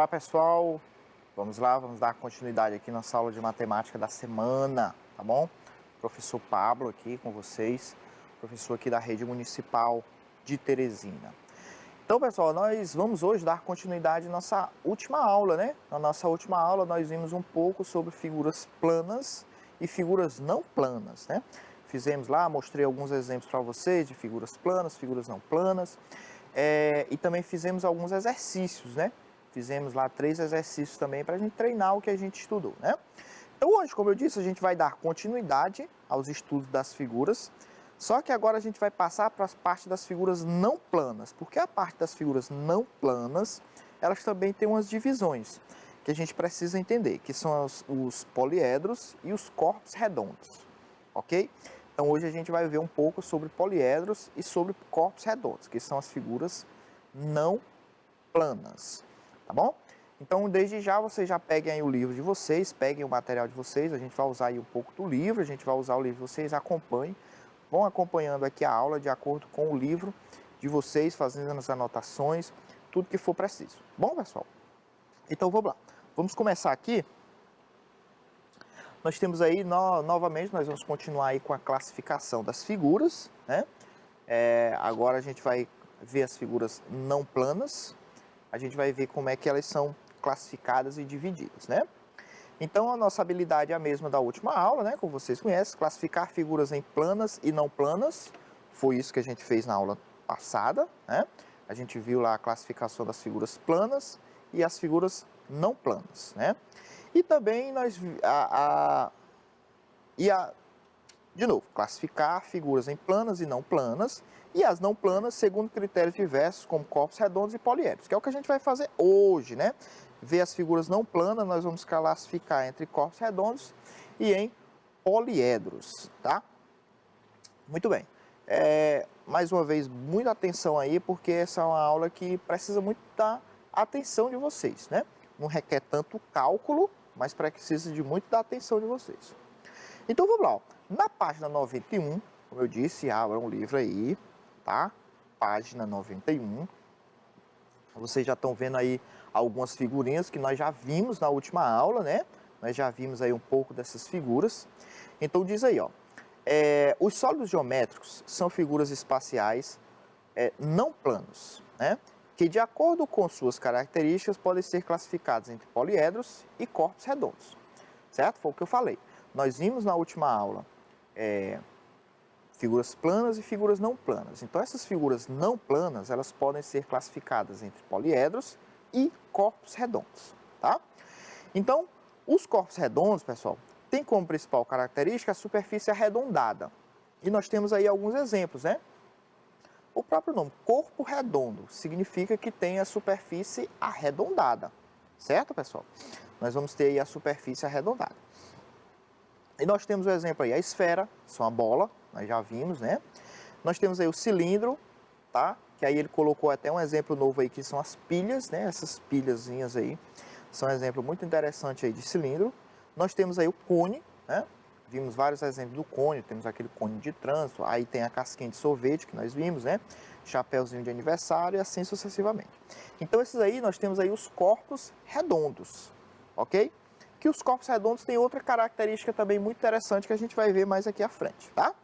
pessoal, vamos lá, vamos dar continuidade aqui nossa aula de matemática da semana, tá bom? Professor Pablo aqui com vocês, professor aqui da Rede Municipal de Teresina. Então, pessoal, nós vamos hoje dar continuidade à nossa última aula, né? Na nossa última aula nós vimos um pouco sobre figuras planas e figuras não planas, né? Fizemos lá, mostrei alguns exemplos para vocês de figuras planas, figuras não planas, e também fizemos alguns exercícios, né? Fizemos lá 3 exercícios também para a gente treinar o que a gente estudou, né? Então hoje, como eu disse, a gente vai dar continuidade aos estudos das figuras, só que agora a gente vai passar para a parte das figuras não planas, porque a parte das figuras não planas, elas também têm umas divisões que a gente precisa entender, que são os poliedros e os corpos redondos, ok? Então hoje a gente vai ver um pouco sobre poliedros e sobre corpos redondos, que são as figuras não planas, tá bom? Então desde já vocês já peguem aí o livro de vocês, peguem o material de vocês, a gente vai usar aí um pouco do livro, a gente vai usar o livro de vocês, acompanhem, vão acompanhando aqui a aula de acordo com o livro de vocês, fazendo as anotações, tudo que for preciso. Bom, pessoal? Então vamos lá. Vamos começar aqui. Nós temos aí, novamente, nós vamos continuar aí com a classificação das figuras, né? Agora a gente vai ver as figuras não planas, a gente vai ver como é que elas são classificadas e divididas, né? Então a nossa habilidade é a mesma da última aula, né? Como vocês conhecem, classificar figuras em planas e não planas, foi isso que a gente fez na aula passada, né? A gente viu lá a classificação das figuras planas e as figuras não planas, né? E também de novo, classificar figuras em planas e não planas, e as não planas segundo critérios diversos, como corpos redondos e poliedros, que é o que a gente vai fazer hoje, né? Ver as figuras não planas, nós vamos classificar entre corpos redondos e em poliedros, tá? Muito bem. Mais uma vez, muita atenção aí, porque essa é uma aula que precisa muito da atenção de vocês, né? Não requer tanto cálculo, mas precisa de muito da atenção de vocês. Então vamos lá, ó. Na página 91, como eu disse, abra um livro aí, tá? Página 91. Vocês já estão vendo aí algumas figurinhas que nós já vimos na última aula, né? Nós já vimos aí um pouco dessas figuras. Então diz aí, ó. Os sólidos geométricos são figuras espaciais não planos, né? Que de acordo com suas características podem ser classificados entre poliedros e corpos redondos, certo? Foi o que eu falei. Nós vimos na última aula figuras planas e figuras não planas. Então essas figuras não planas, elas podem ser classificadas entre poliedros e corpos redondos, tá? Então, os corpos redondos, pessoal, tem como principal característica a superfície arredondada. E nós temos aí alguns exemplos, né? O próprio nome, corpo redondo, significa que tem a superfície arredondada, certo, pessoal? Nós vamos ter aí a superfície arredondada. E nós temos o exemplo aí, a esfera, são a bola, nós já vimos, né? Nós temos aí o cilindro, tá? Que aí ele colocou até um exemplo novo aí, que são as pilhas, né? Essas pilhazinhas aí, são um exemplo muito interessante aí de cilindro. Nós temos aí o cone, né? Vimos vários exemplos do cone, temos aquele cone de trânsito, aí tem a casquinha de sorvete que nós vimos, né? Chapeuzinho de aniversário e assim sucessivamente. Então esses aí, nós temos aí os corpos redondos, ok? Que os corpos redondos têm outra característica também muito interessante que a gente vai ver mais aqui à frente, tá?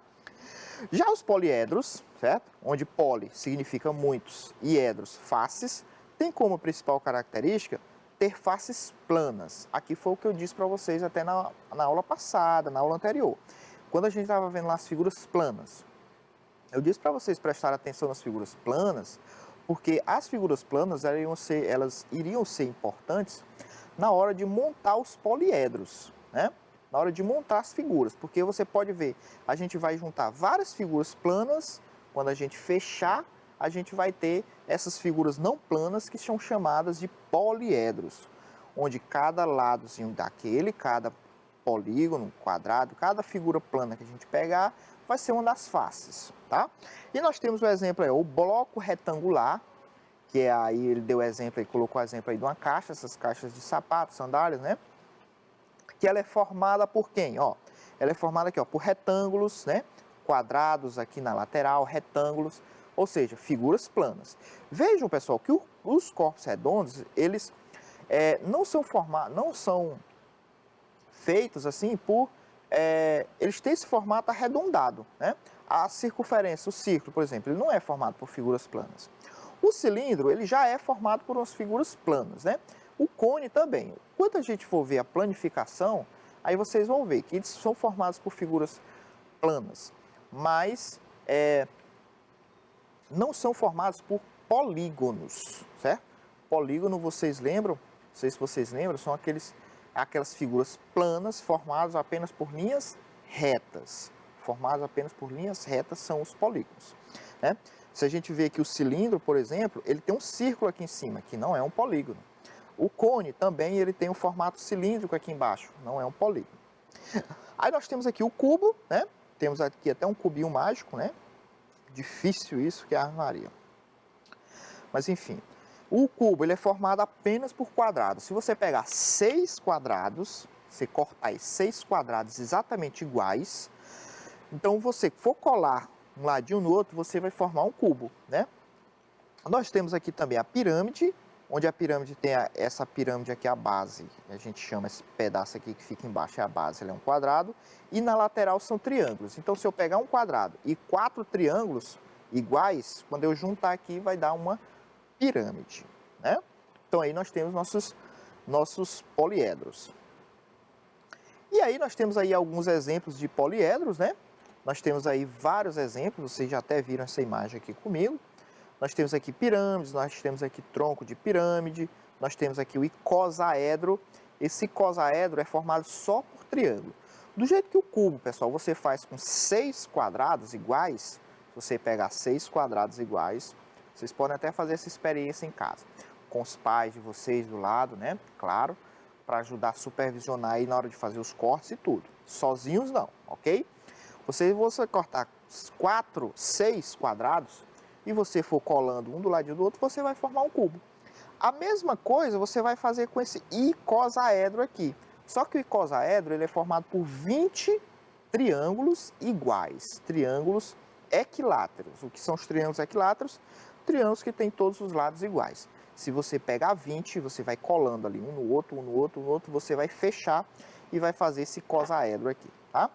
Já os poliedros, certo? Onde poli significa muitos e edros, faces, tem como principal característica ter faces planas. Aqui foi o que eu disse para vocês até na aula passada, na aula anterior. Quando a gente estava vendo lá as figuras planas, eu disse para vocês prestarem atenção nas figuras planas, porque as figuras planas elas iriam ser importantes na hora de montar os poliedros, né? Na hora de montar as figuras, porque você pode ver, a gente vai juntar várias figuras planas, quando a gente fechar, a gente vai ter essas figuras não planas que são chamadas de poliedros, onde cada ladozinho daquele, cada polígono, quadrado, cada figura plana que a gente pegar, vai ser uma das faces, tá? E nós temos o exemplo aí, o bloco retangular, que é aí, ele deu exemplo aí, colocou o exemplo aí de uma caixa, essas caixas de sapatos, sandálias, né? Que ela é formada por quem? Ó, ela é formada aqui, ó, por retângulos, né? Quadrados aqui na lateral, retângulos, ou seja, figuras planas. Vejam, pessoal, que os corpos redondos, eles não são feitos assim eles têm esse formato arredondado, né? A circunferência, o círculo, por exemplo, ele não é formado por figuras planas. O cilindro, ele já é formado por umas figuras planas, né? O cone também. Quando a gente for ver a planificação, aí vocês vão ver que eles são formados por figuras planas, mas não são formados por polígonos, certo? Polígono, vocês lembram? Não sei se vocês lembram, são aquelas figuras planas formadas apenas por linhas retas. Formadas apenas por linhas retas são os polígonos, né? Se a gente vê que o cilindro, por exemplo, ele tem um círculo aqui em cima, que não é um polígono. O cone também ele tem um formato cilíndrico aqui embaixo, não é um polígono. Aí nós temos aqui o cubo, né? Temos aqui até um cubinho mágico, né? Difícil isso, que é a Ave Maria. Mas enfim, o cubo ele é formado apenas por quadrados. Se você pegar 6 quadrados, você cortar aí 6 quadrados exatamente iguais, então você for colar um ladinho no outro, você vai formar um cubo, né? Nós temos aqui também a pirâmide, onde a pirâmide tem essa pirâmide aqui, a base, a gente chama esse pedaço aqui que fica embaixo, é a base, ele é um quadrado, e na lateral são triângulos. Então, se eu pegar um quadrado e 4 triângulos iguais, quando eu juntar aqui, vai dar uma pirâmide, né? Então, aí nós temos nossos poliedros. E aí, nós temos aí alguns exemplos de poliedros, né? Nós temos aí vários exemplos, vocês já até viram essa imagem aqui comigo. Nós temos aqui pirâmides, nós temos aqui tronco de pirâmide, nós temos aqui o icosaedro. Esse icosaedro é formado só por triângulo. Do jeito que o cubo, pessoal, você faz com 6 quadrados iguais, se você pegar 6 quadrados iguais, vocês podem até fazer essa experiência em casa, com os pais de vocês do lado, né? Claro, para ajudar a supervisionar aí na hora de fazer os cortes e tudo. Sozinhos não, ok? Você cortar 6 quadrados, e você for colando um do lado do outro, você vai formar um cubo. A mesma coisa você vai fazer com esse icosaedro aqui. Só que o icosaedro ele é formado por 20 triângulos iguais, triângulos equiláteros. O que são os triângulos equiláteros? Triângulos que têm todos os lados iguais. Se você pegar 20, você vai colando ali um no outro, um no outro, um no outro, você vai fechar e vai fazer esse icosaedro aqui, tá?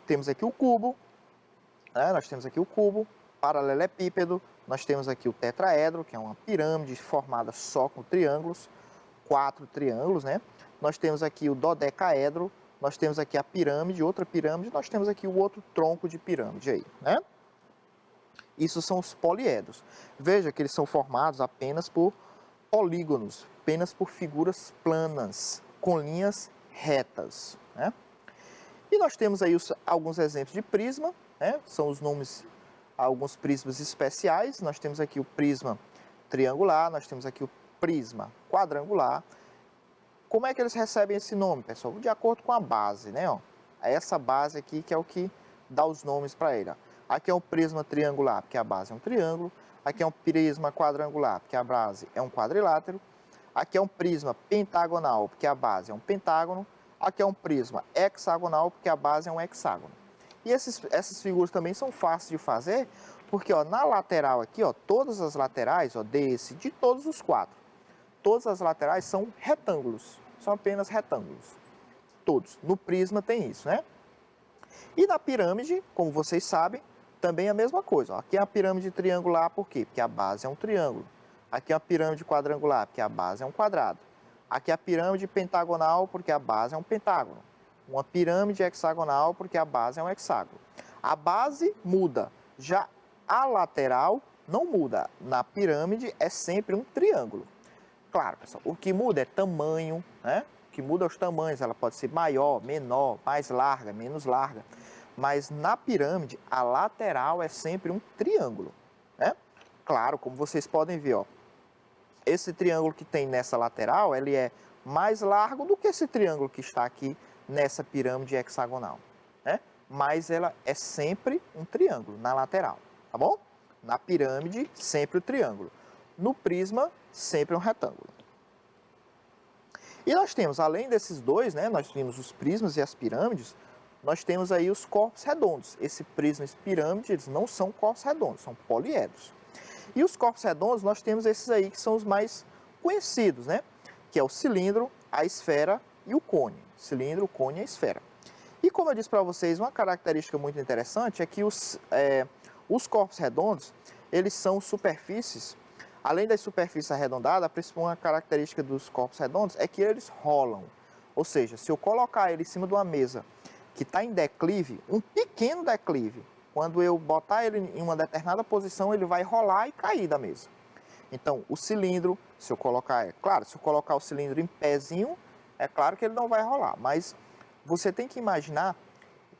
Temos aqui o cubo, né? Nós temos aqui o cubo, paralelepípedo, nós temos aqui o tetraedro, que é uma pirâmide formada só com triângulos, 4 triângulos, né? Nós temos aqui o dodecaedro, nós temos aqui a pirâmide, outra pirâmide, nós temos aqui o outro tronco de pirâmide aí, né? Isso são os poliedros. Veja que eles são formados apenas por polígonos, apenas por figuras planas, com linhas retas, né? E nós temos aí alguns exemplos de prisma, né? São os nomes, alguns prismas especiais. Nós temos aqui o prisma triangular, nós temos aqui o prisma quadrangular. Como é que eles recebem esse nome, pessoal? De acordo com a base, né? Ó, essa base aqui que é o que dá os nomes para ele. Ó. Aqui é um prisma triangular, porque a base é um triângulo. Aqui é um prisma quadrangular, porque a base é um quadrilátero. Aqui é um prisma pentagonal, porque a base é um pentágono. Aqui é um prisma hexagonal, porque a base é um hexágono. E essas figuras também são fáceis de fazer, porque ó, na lateral aqui, ó, todas as laterais, ó, de todos os 4, todas as laterais são retângulos, são apenas retângulos, todos. No prisma tem isso, né? E na pirâmide, como vocês sabem, também é a mesma coisa. Ó. Aqui é a pirâmide triangular, por quê? Porque a base é um triângulo. Aqui é a pirâmide quadrangular, porque a base é um quadrado. Aqui é a pirâmide pentagonal, porque a base é um pentágono. Uma pirâmide hexagonal, porque a base é um hexágono. A base muda, já a lateral não muda. Na pirâmide é sempre um triângulo. Claro, pessoal, o que muda é tamanho, né? O que muda é os tamanhos, ela pode ser maior, menor, mais larga, menos larga. Mas na pirâmide, a lateral é sempre um triângulo, né? Claro, como vocês podem ver, ó, esse triângulo que tem nessa lateral, ele é mais largo do que esse triângulo que está aqui nessa pirâmide hexagonal, né? Mas ela é sempre um triângulo na lateral, tá bom? Na pirâmide, sempre o triângulo. No prisma, sempre um retângulo. E nós temos, além desses dois, né? Nós temos os prismas e as pirâmides, nós temos aí os corpos redondos. Esse prisma e esse pirâmide, eles não são corpos redondos, são poliedros. E os corpos redondos, nós temos esses aí que são os mais conhecidos, né? que é o cilindro, a esfera e o cone. Cilindro, o cone e a esfera. E como eu disse para vocês, uma característica muito interessante é que os corpos redondos, eles são superfícies, além das superfícies arredondadas, a principal característica dos corpos redondos é que eles rolam. Ou seja, se eu colocar ele em cima de uma mesa que está em declive, um pequeno declive, quando eu botar ele em uma determinada posição, ele vai rolar e cair da mesa. Então, o cilindro, se eu colocar, é claro, se eu colocar o cilindro em pezinho, é claro que ele não vai rolar, mas você tem que imaginar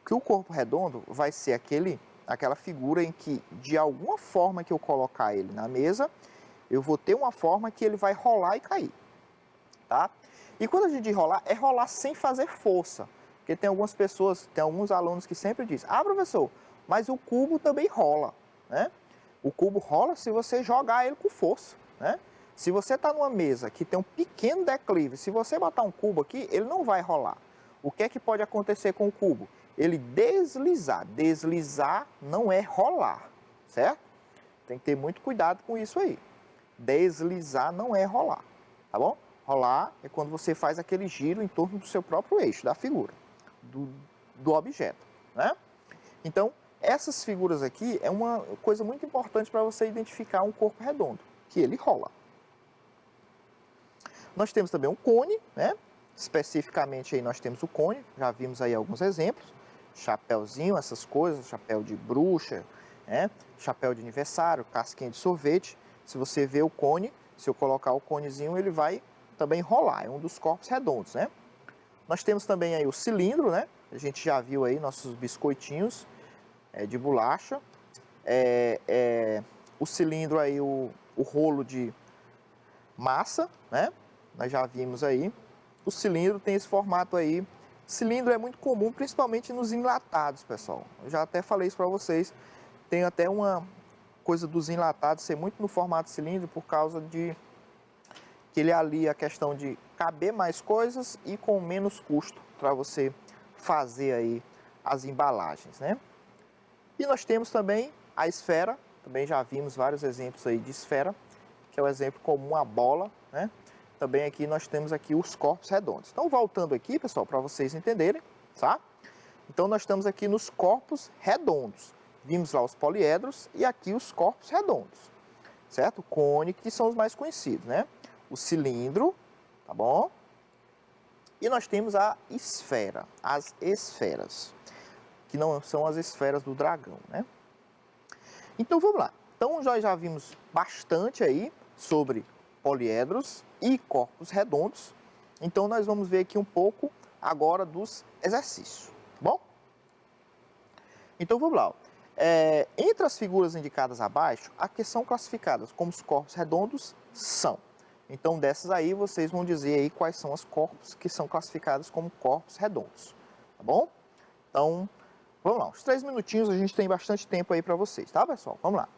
que o corpo redondo vai ser aquela figura em que, de alguma forma que eu colocar ele na mesa, eu vou ter uma forma que ele vai rolar e cair, tá? E quando a gente rolar, é rolar sem fazer força, porque tem algumas pessoas, tem alguns alunos que sempre dizem, professor, mas o cubo também rola, né? O cubo rola se você jogar ele com força, né? Se você está numa mesa que tem um pequeno declive, se você botar um cubo aqui, ele não vai rolar. O que é que pode acontecer com o cubo? Ele deslizar. Deslizar não é rolar, certo? Tem que ter muito cuidado com isso aí. Deslizar não é rolar, tá bom? Rolar é quando você faz aquele giro em torno do seu próprio eixo, da figura, do objeto, né? Então, essas figuras aqui é uma coisa muito importante para você identificar um corpo redondo, que ele rola. Nós temos também um cone, né? Especificamente aí nós temos o cone, já vimos aí alguns exemplos, chapéuzinho, essas coisas, chapéu de bruxa, né? Chapéu de aniversário, casquinha de sorvete. Se você vê o cone, se eu colocar o conezinho, ele vai também rolar, é um dos corpos redondos, né? Nós temos também aí o cilindro, né? A gente já viu aí nossos biscoitinhos de bolacha. O cilindro aí, o rolo de massa, né? Nós já vimos aí. O cilindro tem esse formato aí. Cilindro é muito comum, principalmente nos enlatados, pessoal. Eu já até falei isso para vocês. Tem até uma coisa dos enlatados ser muito no formato cilindro por causa de que ele alia a questão de caber mais coisas e com menos custo para você fazer aí as embalagens, né? E nós temos também a esfera, também já vimos vários exemplos aí de esfera, que é o exemplo comum, a bola, né? Também aqui nós temos aqui os corpos redondos. Então, voltando aqui, pessoal, para vocês entenderem, tá? Então, nós estamos aqui nos corpos redondos. Vimos lá os poliedros e aqui os corpos redondos, certo? O cone, que são os mais conhecidos, né? O cilindro, tá bom? E nós temos a esfera, as esferas, que não são as esferas do dragão, né? Então, vamos lá. Então, nós já vimos bastante aí sobre poliedros e corpos redondos. Então, nós vamos ver aqui um pouco agora dos exercícios, tá bom? Então, vamos lá. Entre as figuras indicadas abaixo, as que são classificadas como os corpos redondos são. Então, dessas aí, vocês vão dizer aí quais são os corpos que são classificados como corpos redondos, tá bom? Então, vamos lá. Uns 3 minutinhos, a gente tem bastante tempo aí para vocês, tá, pessoal? Vamos lá.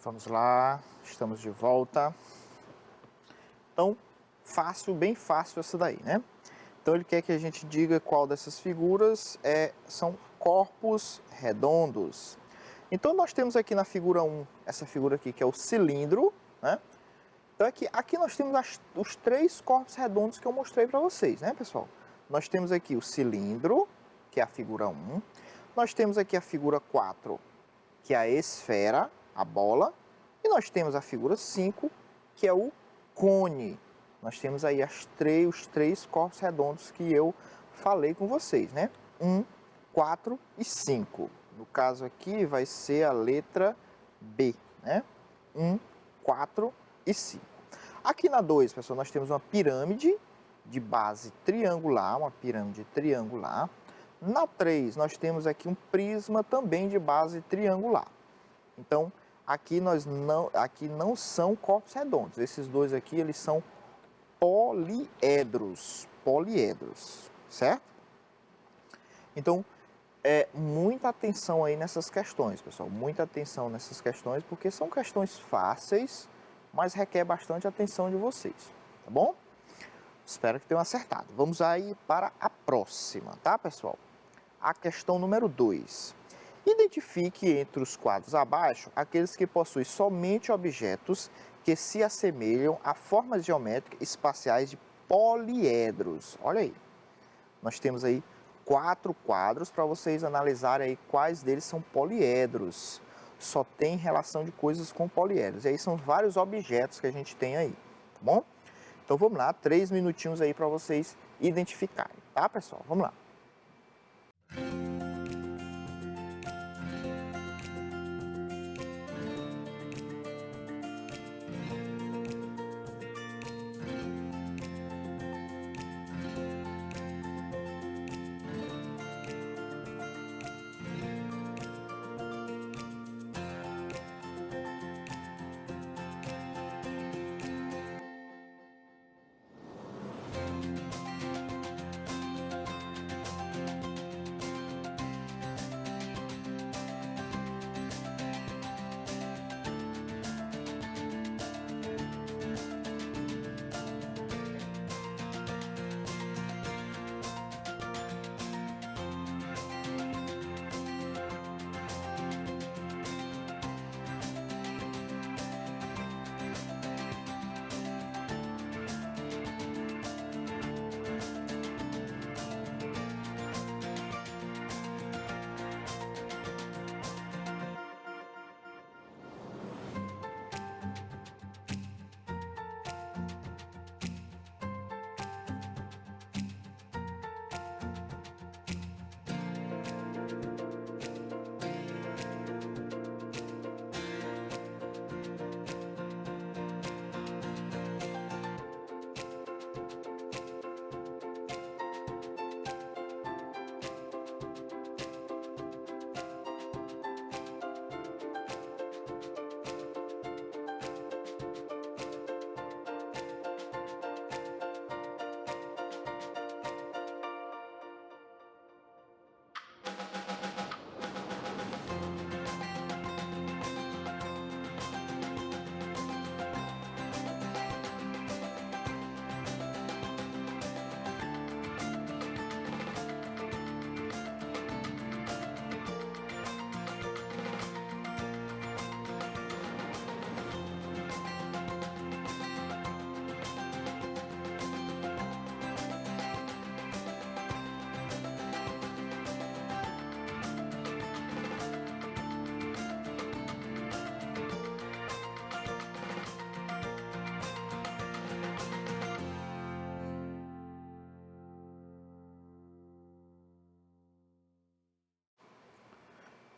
Vamos lá, estamos de volta. Então, fácil, bem fácil essa daí, né? Então ele quer que a gente diga qual dessas figuras são corpos redondos. Então nós temos aqui na figura 1, essa figura aqui que é o cilindro, né? Então aqui nós temos os 3 corpos redondos que eu mostrei para vocês, né, pessoal? Nós temos aqui o cilindro, que é a figura 1. Nós temos aqui a figura 4, que é a esfera, a bola. E nós temos a figura 5, que é o cone. Nós temos aí os 3 corpos redondos que eu falei com vocês, né? 1, 4 e 5. No caso aqui vai ser a letra B, né? 1, 4 e 5. Aqui na 2, pessoal, nós temos uma pirâmide de base triangular, uma pirâmide triangular. Na 3, nós temos aqui um prisma também de base triangular. Então, aqui não são corpos redondos. Esses dois aqui, eles são poliedros, certo? Então, muita atenção aí nessas questões, pessoal, muita atenção nessas questões, porque são questões fáceis, mas requer bastante atenção de vocês, tá bom? Espero que tenham acertado. Vamos aí para a próxima, tá, pessoal? A questão número 2. Identifique entre os quadros abaixo aqueles que possuem somente objetos que se assemelham a formas geométricas espaciais de poliedros. Olha aí, nós temos aí 4 quadros para vocês analisarem aí quais deles são poliedros. Só tem relação de coisas com poliedros. E aí são vários objetos que a gente tem aí, tá bom? Então vamos lá, 3 minutinhos aí para vocês identificarem, tá, pessoal? Vamos lá.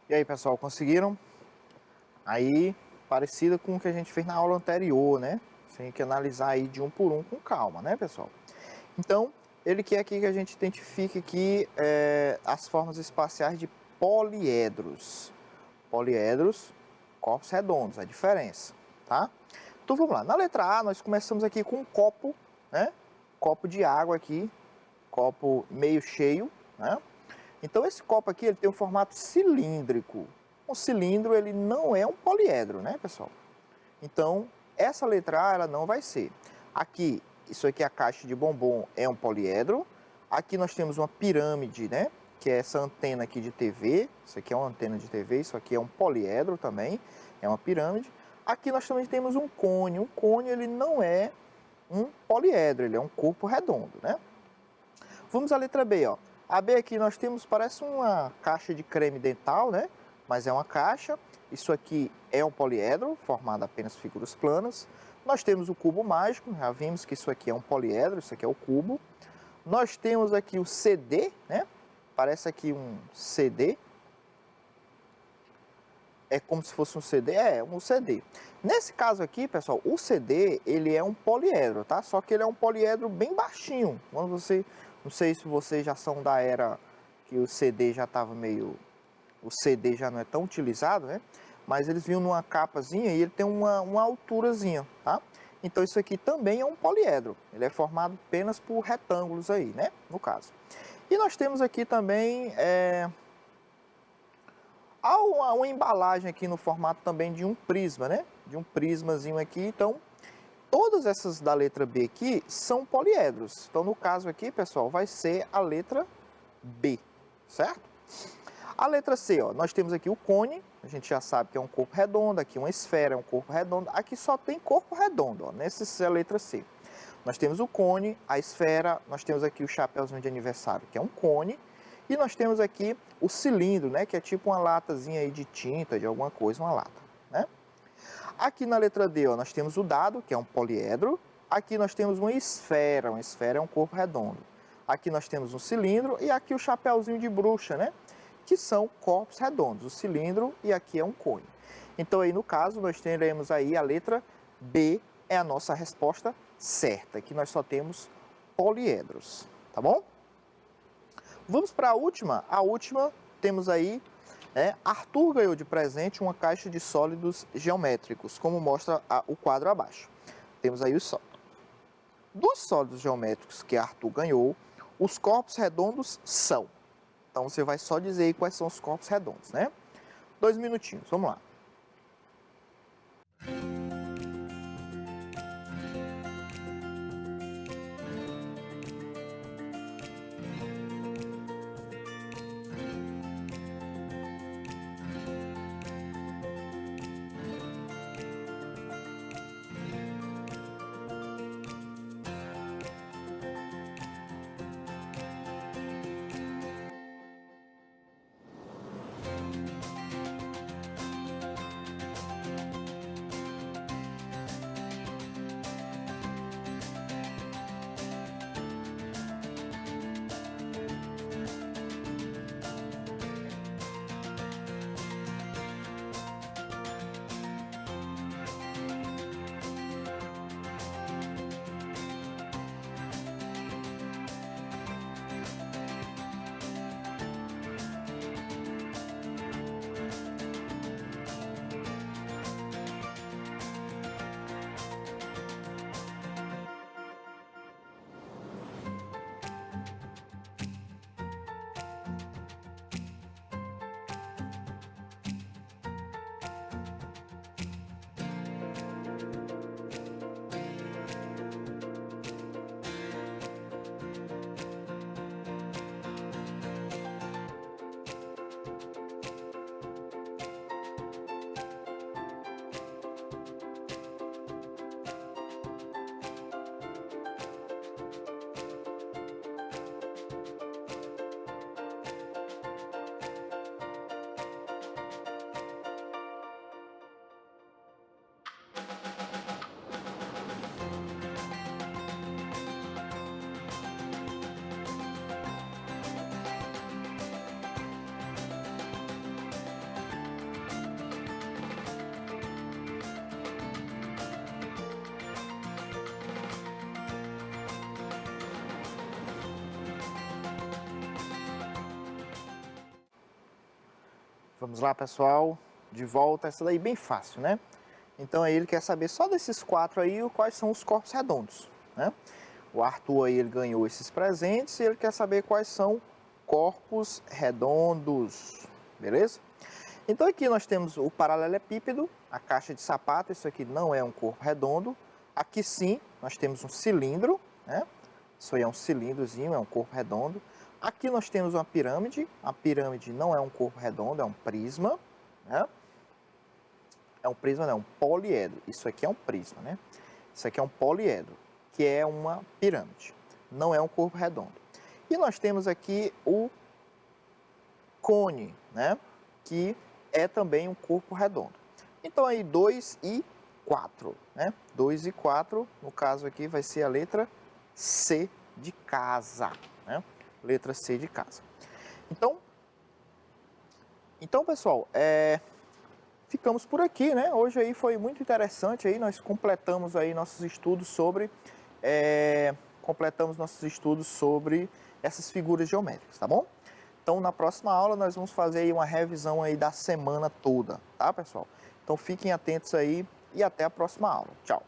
E aí, pessoal, conseguiram? Aí, parecida com o que a gente fez na aula anterior, né? Tem que analisar aí de um por um com calma, né, pessoal? Então, ele quer aqui que a gente identifique aqui as formas espaciais de poliedros. Poliedros, corpos redondos, a diferença, tá? Então, vamos lá. Na letra A, nós começamos aqui com um copo, né? Copo de água aqui, copo meio cheio, né? Então, esse copo aqui, ele tem um formato cilíndrico. Um cilindro, ele não é um poliedro, né, pessoal? Então, essa letra A ela não vai ser. Aqui, isso aqui é a caixa de bombom, é um poliedro. Aqui nós temos uma pirâmide, né? Que é essa antena aqui de TV. Isso aqui é uma antena de TV, isso aqui é um poliedro também, é uma pirâmide. Aqui nós também temos um cone. Um cone ele não é um poliedro, ele é um corpo redondo, né? Vamos à letra B, ó. A B aqui nós temos, parece uma caixa de creme dental, né? Mas é uma caixa. Isso aqui é um poliedro, formado apenas figuras planas. Nós temos o cubo mágico, já vimos que isso aqui é um poliedro, isso aqui é o cubo. Nós temos aqui o CD, né? Parece aqui um CD. É como se fosse um CD, é um CD. Nesse caso aqui, pessoal, o CD, ele é um poliedro, tá? Só que ele é um poliedro bem baixinho. Quando você, não sei se vocês já são da era que o CD já estava meio, o CD já não é tão utilizado, né? Mas eles vinham numa capazinha e ele tem uma alturazinha, tá? Então isso aqui também é um poliedro. Ele é formado apenas por retângulos aí, né? No caso. E nós temos aqui também há uma embalagem aqui no formato também de um prisma, né? De um prismazinho aqui. Então, todas essas da letra B aqui são poliedros. Então, no caso aqui, pessoal, vai ser a letra B, certo? A letra C, ó, nós temos aqui o cone, a gente já sabe que é um corpo redondo, aqui uma esfera é um corpo redondo, aqui só tem corpo redondo, ó, nessa é a letra C. Nós temos o cone, a esfera, nós temos aqui o chapéuzinho de aniversário, que é um cone, e nós temos aqui o cilindro, né, que é tipo uma latazinha aí de tinta, de alguma coisa, uma lata, né? Aqui na letra D, ó, nós temos o dado, que é um poliedro. Aqui nós temos uma esfera é um corpo redondo. Aqui nós temos um cilindro e aqui o chapéuzinho de bruxa, né? Que são corpos redondos, o cilindro e aqui é um cone. Então aí no caso nós teremos aí a letra B, é a nossa resposta certa, que nós só temos poliedros, tá bom? Vamos para a última temos aí, Arthur ganhou de presente uma caixa de sólidos geométricos, como mostra o quadro abaixo. Temos aí os sólidos. Dos sólidos geométricos que Arthur ganhou, os corpos redondos são. Então você vai só dizer aí quais são os corpos redondos, né? 2 minutinhos, vamos lá. Vamos lá, pessoal, de volta, essa daí bem fácil, né? Então aí ele quer saber só desses 4 aí, quais são os corpos redondos, né? O Arthur aí, ele ganhou esses presentes e ele quer saber quais são corpos redondos, beleza? Então aqui nós temos o paralelepípedo, a caixa de sapato, isso aqui não é um corpo redondo. Aqui sim, nós temos um cilindro, né? Isso aí é um cilindrozinho, é um corpo redondo. Aqui nós temos uma pirâmide, a pirâmide não é um corpo redondo, é um prisma, né? É um prisma, não, é um poliedro. Isso aqui é um prisma, né? Isso aqui é um poliedro, que é uma pirâmide, não é um corpo redondo. E nós temos aqui o cone, né? Que é também um corpo redondo. Então aí 2 e 4, né? 2 e 4, no caso aqui vai ser a letra C de casa, né? Letra C de casa. Então pessoal, ficamos por aqui, né? Hoje aí foi muito interessante aí, nós completamos aí nossos estudos sobre essas figuras geométricas, tá bom? Então, na próxima aula, nós vamos fazer aí uma revisão aí da semana toda, tá, pessoal? Então, fiquem atentos aí e até a próxima aula. Tchau!